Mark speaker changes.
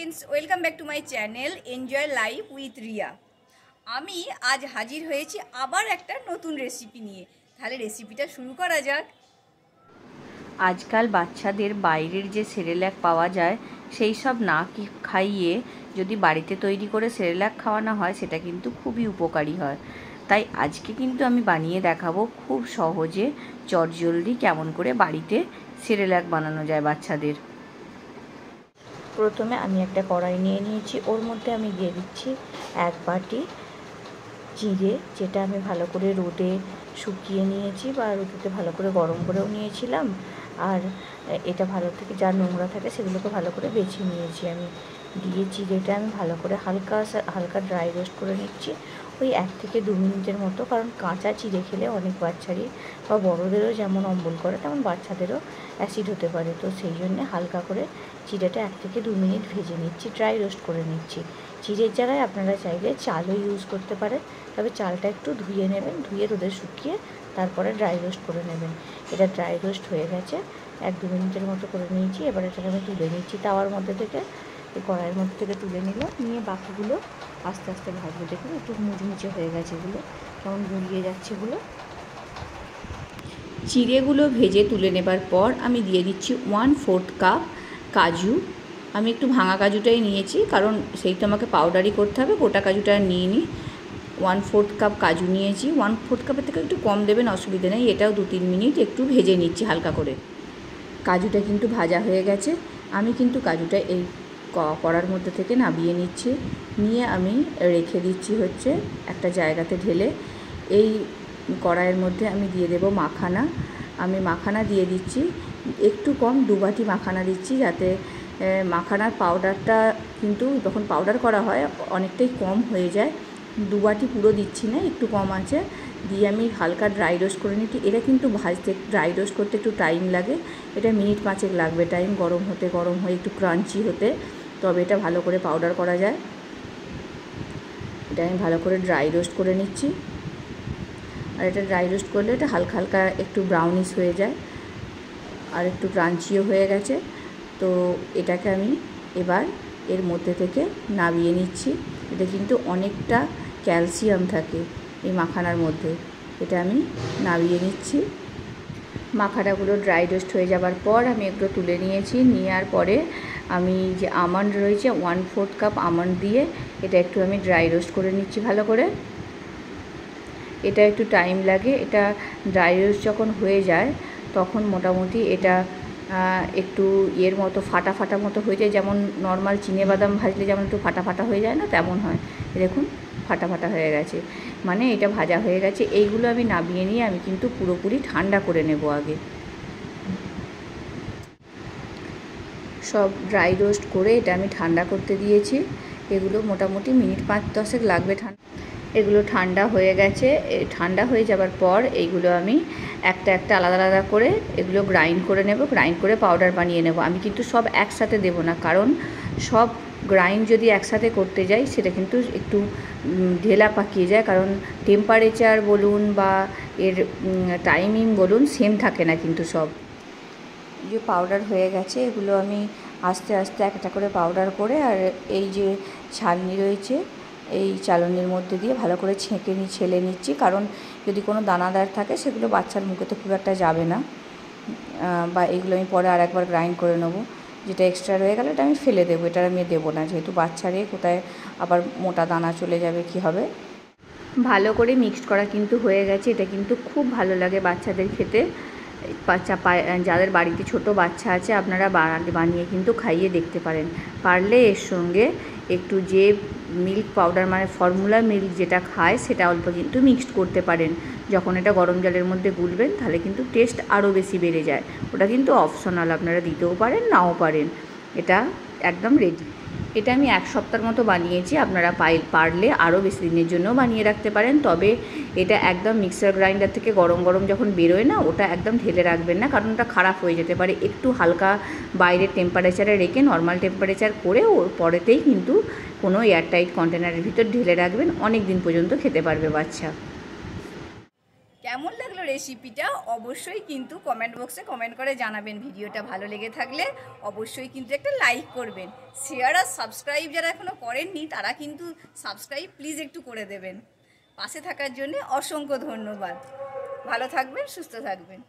Speaker 1: Friends, welcome back to my channel enjoy life with Riya. আমি আজ হাজির হয়েছি আবার একটা নতুন রেসিপি নিয়ে। তাহলে রেসিপিটা শুরু করা যাক।
Speaker 2: আজকাল বাচ্চাদের বাইরের যে সেরেল্যাক পাওয়া যায় সেই সব না খাইয়ে যদি বাড়িতে তৈরি করে সেরেল্যাক খাওয়ানো হয় সেটা কিন্তু খুবই উপকারী হয়। তাই আজকে কিন্তু আমি বানিয়ে দেখাবো খুব সহজে চটজলদি কেমন করে বাড়িতে সেরেল্যাক বানানো যায় বাচ্চাদের। প্রথমে আমি একটা কড়াই নিয়ে নিয়েছি, ওর মধ্যে আমি দিয়ে দিচ্ছি 1 বাটি জিরে, যেটা আমি ভালো করে রোদে শুকিয়ে নিয়েছি বা রোদেতে ভালো করে গরম করেও নিয়েছিলাম। আর এটা ভালো থেকে যা নোংরা থাকে সেগুলোকে ভালো করে বেছে নিয়েছি। আমি দিয়ে জিরেটা আমি ভালো করে হালকা ড্রাই রোস্ট করে নিচ্ছি, ওই 1 থেকে 2 মিনিটের মতো। কারণ কাঁচা চিড়ে খেলে অনেক বাচ্চারই বা বড়োদেরও যেমন অম্বল করে তেমন বাচ্চাদেরও অ্যাসিড হতে পারে। তো সেই জন্যে হালকা করে চিড়েটা 1 থেকে 2 মিনিট ভেজে নিচ্ছি, ড্রাই রোস্ট করে নিচ্ছি। চিড়ের জায়গায় আপনারা চাইলে চালও ইউজ করতে পারেন, তবে চালটা একটু ধুয়ে নেবেন, ধুয়ে রোদে শুকিয়ে তারপরে ড্রাই রোস্ট করে নেবেন। এটা ড্রাই রোস্ট হয়ে গেছে, 1-2 মিনিটের মতো করে নিয়েছি। এবার এটাকে আমি তুলে নিচ্ছি তাওয়ার মধ্যে থেকে, এই কড়াইয়ের মধ্যে থেকে তুলে নিলাম। নিয়ে বাকিগুলো আস্তে আস্তে ভাজবো। দেখুন একটু মুচমুচে হয়ে গেছে, এগুলো কেমন গুঁড়িয়ে যাচ্ছে এগুলো। চিড়েগুলো ভেজে তুলে নেবার পর আমি দিয়ে দিচ্ছি 1/4 কাপ কাজু। আমি একটু ভাঙা কাজুটাই নিয়েছি, কারণ সেই তো আমাকে পাউডারই করতে হবে, গোটা কাজুটা নিয়ে নিই। 1/4 কাপ কাজু নিয়েছি। 1/4 কাপের থেকে একটু কম দেবেন, অসুবিধা নেই। এটাও 2-3 মিনিট একটু ভেজে নিচ্ছি হালকা করে। কাজুটা কিন্তু ভাজা হয়ে গেছে। আমি কিন্তু কাজুটা এই কড়ার মধ্যে থেকে নামিয়ে নিচ্ছি, নিয়ে আমি রেখে দিচ্ছি হচ্ছে একটা জায়গাতে ঢেলে। এই কড়াইয়ের মধ্যে আমি দিয়ে দেব মাখানা। আমি মাখানা দিয়ে দিচ্ছি একটু কম, 2 বাটি মাখানা দিচ্ছি, যাতে মাখানার পাউডারটা কিন্তু যখন পাউডার করা হয় অনেকটাই কম হয়ে যায়। 2 বাটি পুরো দিচ্ছি না, একটু কম আছে। দিয়ে আমি হালকা ড্রাই রোস্ট করে নিচ্ছি। এটা কিন্তু ভাজতে ড্রাই রোস্ট করতে একটু টাইম লাগে, এটা মিনিট 5 লাগবে টাইম, গরম হয়ে একটু ক্রাঞ্চি হতে, তবে এটা ভালো করে পাউডার করা যায়। এটা আমি ভালো করে ড্রাই রোস্ট করে নিচ্ছি। আর এটা ড্রাই রোস্ট করলে এটা হালকা হালকা একটু ব্রাউনিশ হয়ে যায় আর একটু ক্রাঞ্চিও হয়ে গেছে। তো এটাকে আমি এবার এর মধ্যে থেকে নামিয়ে নিচ্ছি। এটা কিন্তু অনেকটা ক্যালসিয়াম থাকে এই মাখানার মধ্যে। এটা আমি নামিয়ে নিচ্ছি। মাখানাগুলো ড্রাই রোস্ট হয়ে যাবার পর আমি এগুলো তুলে নিয়েছি। নেওয়ার পরে আমি যে আমন্ড রয়েছে 1/4 কাপ আমন্ড দিয়ে এটা একটু আমি ড্রাই রোস্ট করে নিচ্ছি ভালো করে। এটা একটু টাইম লাগে। এটা ড্রাই রোস্ট যখন হয়ে যায় তখন মোটামুটি এটা একটু এর মতো ফাটা ফাটা মতো হয়ে যায়, যেমন নর্মাল চিনেবাদাম ভাজলে যেমন একটু ফাটা ফাটা হয়ে যায় না, তেমন হয়। দেখুন ফাটা ফাটা হয়ে গেছে, মানে এটা ভাজা হয়ে গেছে। এইগুলো আমি নামিয়ে নিয়ে আমি কিন্তু পুরোপুরি ঠান্ডা করে নেব আগে। সব ড্রাই রোস্ট করে এটা আমি ঠান্ডা করতে দিয়েছি। এগুলো মোটামুটি মিনিট 5-10 লাগবে ঠান্ডা। এগুলো ঠান্ডা হয়ে গেছে। ঠান্ডা হয়ে যাবার পর এইগুলো আমি একটা একটা আলাদা আলাদা করে এগুলো গ্রাইন্ড করে নেব, গ্রাইন্ড করে পাউডার বানিয়ে নেব। আমি কিন্তু সব একসাথে দেব না, কারণ সব গ্রাইন্ড যদি একসাথে করতে যাই সেটা কিন্তু একটু ঢেলা পাকিয়ে যায়, কারণ টেম্পারেচার বলুন বা এর টাইমিং বলুন সেম থাকে না কিন্তু সব। যে পাউডার হয়ে গেছে এগুলো আমি আস্তে আস্তে একটা করে পাউডার করে, আর এই যে ছালনি রয়েছে এই চালনির মধ্যে দিয়ে ভালো করে ছেলে নিচ্ছি, কারণ যদি কোনো দানাদার থাকে সেগুলো বাচ্চার মুখে তো খুব একটা যাবে না। বা এগুলো আমি পরে আর একবার গ্রাইন্ড করে নেবো। যেটা এক্সট্রা রয়ে গেলে এটা আমি ফেলে দেবো, এটা আমি দেবো না, যেহেতু বাচ্চারে কোথায় আবার মোটা দানা চলে যাবে কি হবে। ভালো করে মিক্সড করা কিন্তু হয়ে গেছে। এটা কিন্তু খুব ভালো লাগে বাচ্চাদের খেতে। যাদের বাড়িতে ছোট বাচ্চা আছে আপনারা বানিয়ে কিন্তু খাইয়ে দেখতে পারেন। পারলে এর সঙ্গে একটু যে মিল্ক পাউডার মানে ফর্মুলা মিল্ক যেটা খায় সেটা অল্প কিন্তু মিক্সড করতে পারেন। যখন এটা গরম জলের মধ্যে গুলবেন তাহলে কিন্তু টেস্ট আরও বেশি বেড়ে যায়। ওটা কিন্তু অপশনাল, আপনারা দিতেও পারেন নাও পারেন। এটা একদম রেডি। এটা আমি 1 সপ্তাহের মতো বানিয়েছি। আপনারা পারলে আরও বেশি দিনের জন্যও বানিয়ে রাখতে পারেন। তবে এটা একদম মিক্সার গ্রাইন্ডার থেকে গরম গরম যখন বেরোয় না, ওটা একদম ঢেলে রাখবেন না, কারণ ওটা খারাপ হয়ে যেতে পারে। একটু হালকা বাইরের টেম্পারেচারে রেখে নর্মাল টেম্পারেচার করে ওর পরেতেই কিন্তু কোনো এয়ারটাইট কন্টেনারের ভিতর ঢেলে রাখবেন, অনেক দিন পর্যন্ত খেতে পারবে বাচ্চা।
Speaker 1: কেমন লাগলো রেসিপিটা অবশ্যই কিন্তু কমেন্ট বক্সে কমেন্ট করে জানাবেন। ভিডিওটা ভালো লেগে থাকলে অবশ্যই কিন্তু একটা লাইক করবেন। শেয়ার আর সাবস্ক্রাইব যারা এখনও করেননি তারা কিন্তু সাবস্ক্রাইব প্লিজ একটু করে দেবেন। পাশে থাকার জন্য অসংখ্য ধন্যবাদ। ভালো থাকবেন, সুস্থ থাকবেন।